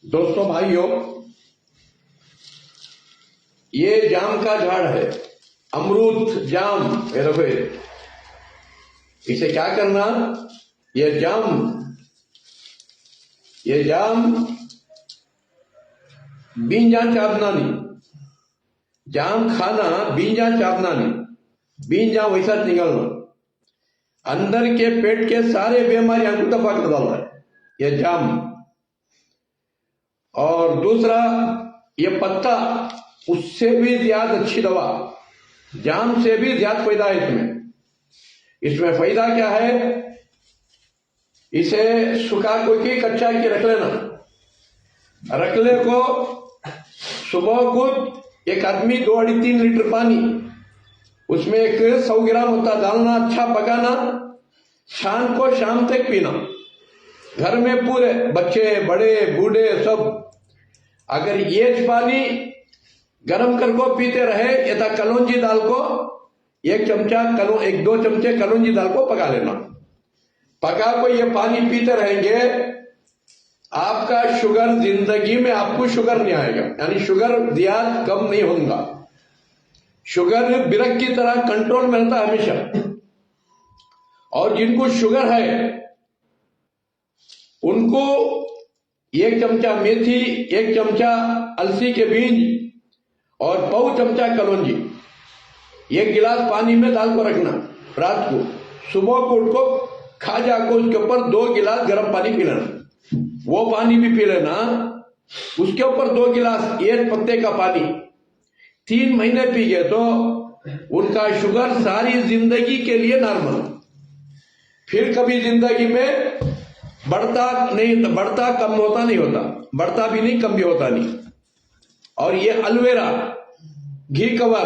दोस्तों भाइयों, ये जाम का झाड़ है, अमरूद जाम। ये देखो, इसे क्या करना, ये जाम बींजा चापना नहीं, जाम खाना बींजा चापना नहीं, बींजा वैसा निकलना, अंदर के पेट के सारे बीमारियां को दफा कर डालना है ये जाम। और दूसरा, ये पत्ता उससे भी ज्यादा अच्छी दवा, जाम से भी ज्यादा फायदा है इसमें फायदा क्या है, इसे सुखा कोई कच्चा के रख लेना, रखले को सुबह को एक आदमी 2-3 लीटर पानी, उसमें 100 ग्राम होता डालना, अच्छा पकाना, शाम को शाम तक पीना। घर में पूरे बच्चे बड़े बूढ़े सब अगर ये पानी गरम करके पीते रहे, यथा कलौंजी दाल को 1 चमचा 1-2 चमचे कलौंजी दाल को पका लेना, पका को ये पानी पीते रहेंगे, आपका शुगर, जिंदगी में आपको शुगर नहीं आएगा, यानी शुगर दिया कम नहीं होगा, शुगर बिरक की तरह कंट्रोल में रहता है हमेशा। और जिनको शुगर है उनको 1 चमचा मेथी, 1 चमचा अलसी के बीज और 1 चमचा कलौंजी 1 गिलास पानी में डाल को रखना, रात को सुबह को उठ को खा जाको उसके ऊपर 2 गिलास गर्म पानी पी लेना, वो पानी भी पी लेना, उसके ऊपर 2 गिलास 1 पत्ते का पानी 3 महीने पी गए तो उनका शुगर सारी जिंदगी के लिए नॉर्मल, फिर कभी जिंदगी में बढ़ता कम होता नहीं होता, बढ़ता भी नहीं कम भी होता नहीं। और ये एलोवेरा घी कवर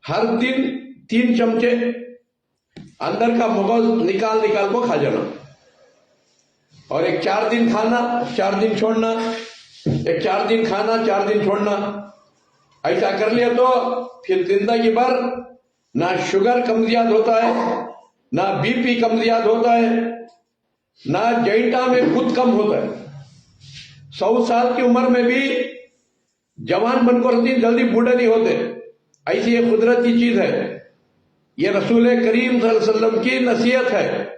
हर दिन 3 चमचे अंदर का मगज निकाल को खा जाना, और एक 4 दिन खाना 4 दिन छोड़ना, एक 4 दिन खाना 4 दिन छोड़ना, ऐसा कर लिया तो फिर जिंदगी भर ना शुगर कम ज्यादा होता है, ना बीपी कम ज्यादा होता है, ना जॉइंटा में खुद कम होता है। 100 साल की उम्र में भी जवान बनकर रहती, जल्दी बूढ़े नहीं होते, ऐसी ये कुदरती चीज है, ये रसूल करीम सल्लल्लाहु अलैहि वसल्लम की नसीहत है।